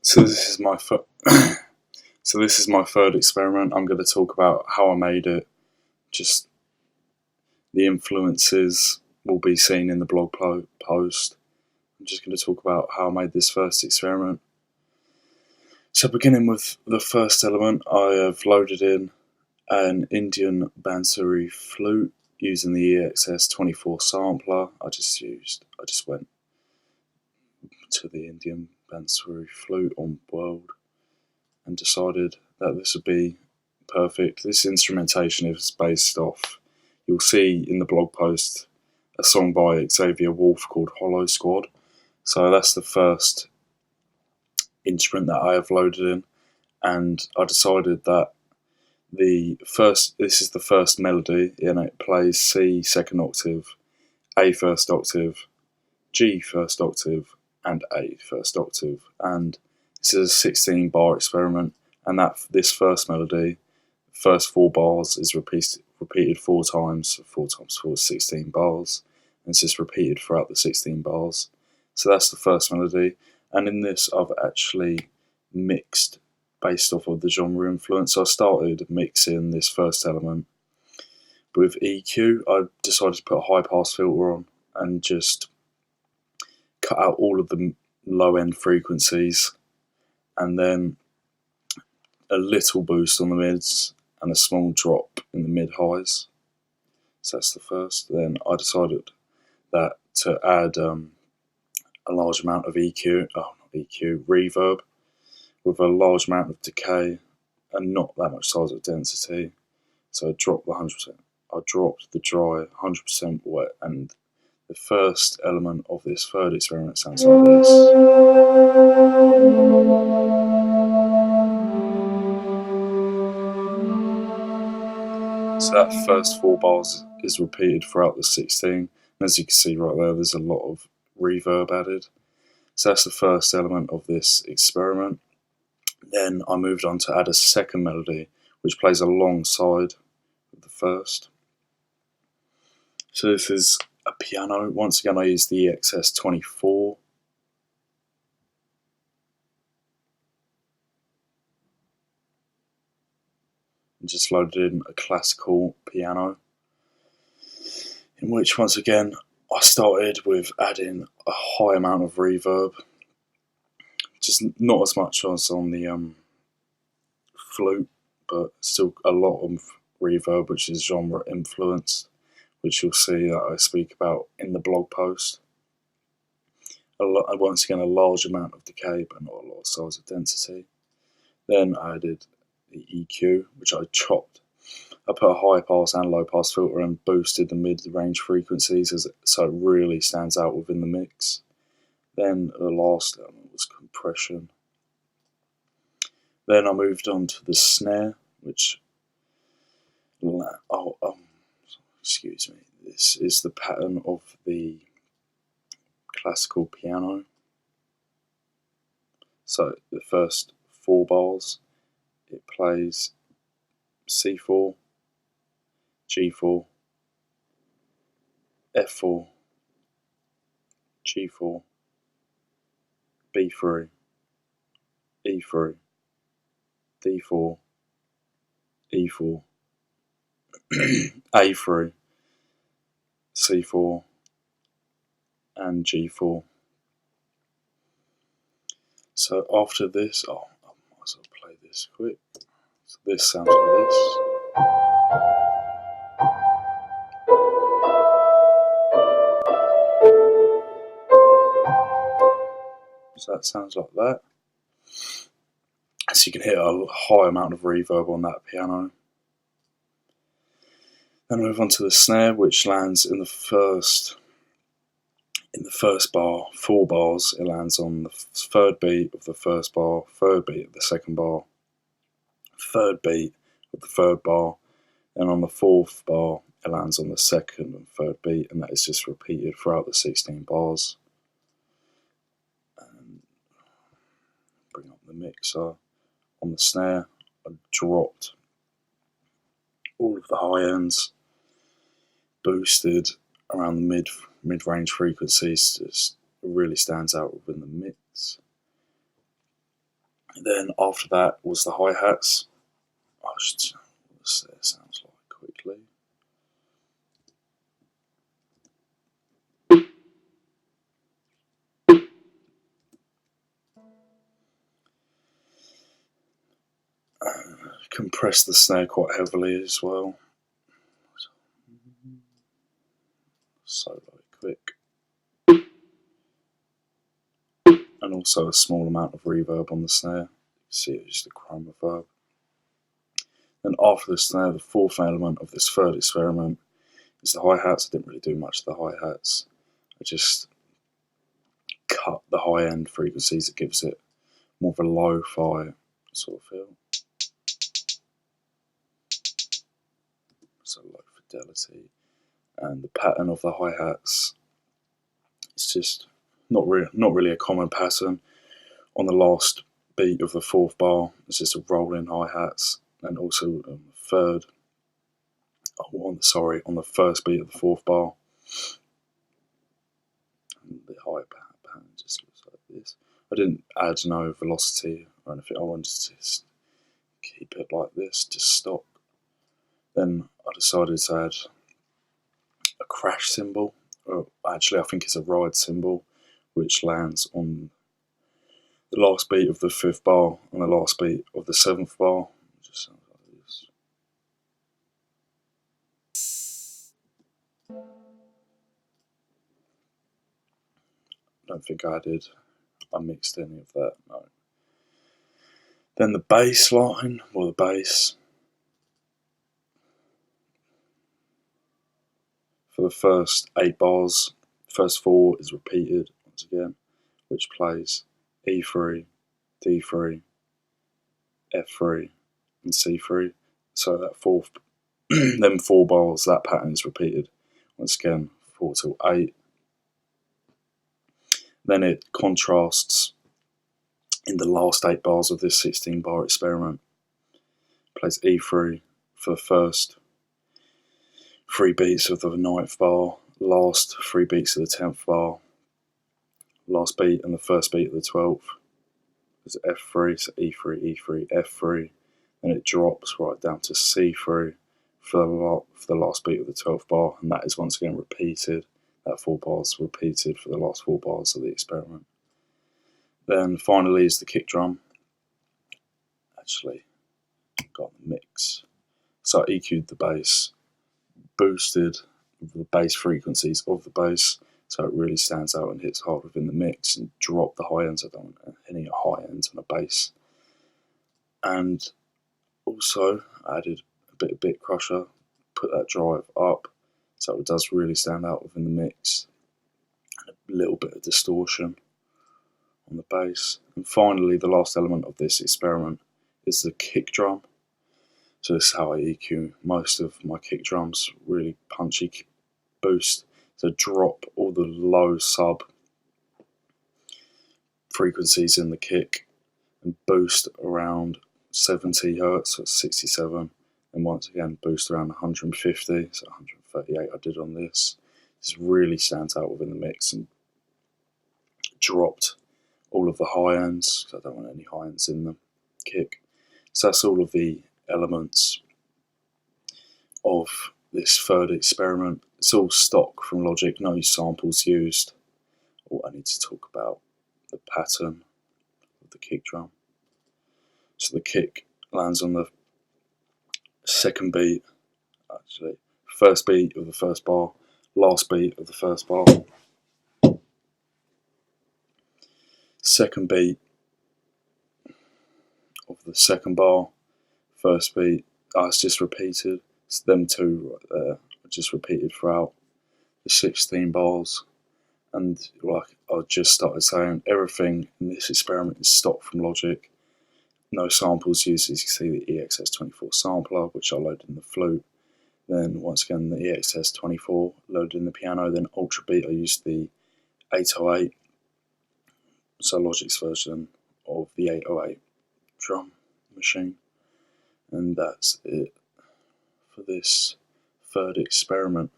So this is my third experiment. I'm going to talk about how I made it. Just the influences will be seen in the blog post. I'm just going to talk about how I made this first experiment. So beginning with the first element, I have loaded in an Indian Bansuri flute using the EXS24 sampler. I just went to the Indian Bansuri flute on World and decided that this would be perfect. This instrumentation is based off, you'll see in the blog post, a song by Xavier Wolf called Hollow Squad. So that's the first instrument that I have loaded in, and I decided that this is the first melody, and it plays C second octave, A first octave, G first octave, and A first octave. And this is a 16 bar experiment, and this first melody, first 4 bars is repeated 4 times. 4 times 4 is 16 bars, and it's just repeated throughout the 16 bars. So that's the first melody, and in this I've actually mixed based off of the genre influence. So I started mixing this first element with EQ. I decided to put a high pass filter on and just cut out all of the low end frequencies, and then a little boost on the mids and a small drop in the mid highs. So that's the first. Then I decided that to add a large amount of reverb with a large amount of decay and not that much size of density. So I dropped the 100%. I dropped the dry 100% wet, and the first element of this third experiment sounds like this. So that first 4 bars is repeated throughout the 16, and as you can see right there's a lot of reverb added. So that's the first element of this experiment. Then I moved on to add a second melody, which plays alongside the first. So this is a piano. Once again, I used the EXS24. And just loaded in a classical piano, in which once again I started with adding a high amount of reverb, just not as much as on the flute, but still a lot of reverb, which is genre influenced, which you'll see that I speak about in the blog post. Once again, a large amount of decay, but not a lot of size of density. Then I added the EQ, which I chopped. I put a high pass and low pass filter and boosted the mid-range frequencies so it really stands out within the mix. Then the last element was compression. Then I moved on to the snare, which, excuse me, this is the pattern of the classical piano. So the first 4 bars, it plays C4, G4, F4, G4, B3, E3, D4, E4, A3, C4, and G4. So after this, I might as well play this quick. So this sounds like this. So that sounds like that. So you can hear a high amount of reverb on that piano. Then move on to the snare, which lands in the first bar, 4 bars. It lands on the third beat of the first bar, third beat of the second bar, third beat of the third bar, and on the 4th bar it lands on the second and third beat, and that is just repeated throughout the 16 bars. And bring up the mixer. On the snare, I dropped all of the high ends, boosted around the mid-range frequencies, just it really stands out within the mix. Then after that was the hi-hats. I should see what it sounds like quickly. Compress the snare quite heavily as well. Solo quick. And also a small amount of reverb on the snare. You see it's just a chroma reverb. Then after the snare, the fourth element of this third experiment is the hi-hats. I didn't really do much to the hi-hats. I just cut the high-end frequencies. It gives it more of a lo-fi sort of feel. So low fidelity. And the pattern of the hi-hats, it's just not really a common pattern. On the last beat of the fourth bar, it's just a rolling hi-hats, and also on the first beat of the fourth bar, and the hi pattern just looks like this. I didn't add no velocity or anything. I wanted to just keep it like this, just stock. Then I decided to add a crash cymbal. Actually, I think it's a ride cymbal, which lands on the last beat of the fifth bar and the last beat of the seventh bar. It just sounds like this. I don't think I mixed any of that, no. Then the bass line, or the bass. For the first 8 bars, first 4 is repeated once again, which plays E3, D3, F3, and C3. So that them 4 bars, that pattern is repeated once again, 4 till 8. Then it contrasts in the last 8 bars of this 16-bar experiment. Plays E3 for the first 3 beats of the 9th bar, last 3 beats of the 10th bar, last beat and the first beat of the 12th. There's F3, so E3, E3, F3, and it drops right down to C3 for the last beat of the 12th bar, and that is once again repeated. That 4 bars repeated for the last 4 bars of the experiment. Then finally is the kick drum. Actually, got the mix. So I EQ'd the bass, boosted the bass frequencies of the bass, so it really stands out and hits hard within the mix, and drop the high ends. I don't want any high ends on a bass. And also added a bit of bit crusher, put that drive up, so it does really stand out within the mix, and a little bit of distortion on the bass. And finally, the last element of this experiment is the kick drum. So this is how I EQ most of my kick drums, really punchy boost to drop all the low sub frequencies in the kick and boost around 70 Hz, so 67, and once again boost around 150, so 138 I did on this. This really stands out within the mix, and dropped all of the high ends, because I don't want any high ends in the kick. So that's all of the elements of this third experiment. It's all stock from Logic, no samples used. All I need to talk about the pattern of the kick drum. So the kick lands on the second beat, actually, first beat of the first bar, last beat of the first bar. Second beat of the second bar, first beat, it's just repeated. It's them two right there, just repeated throughout the 16 bars. And like I just started saying, everything in this experiment is stock from Logic. No samples used. As you can see, the EXS24 sampler, which I loaded in the flute. Then once again the EXS24 loaded in the piano. Then Ultra Beat, I used the 808, so Logic's version of the 808 drum machine. And that's it for this third experiment.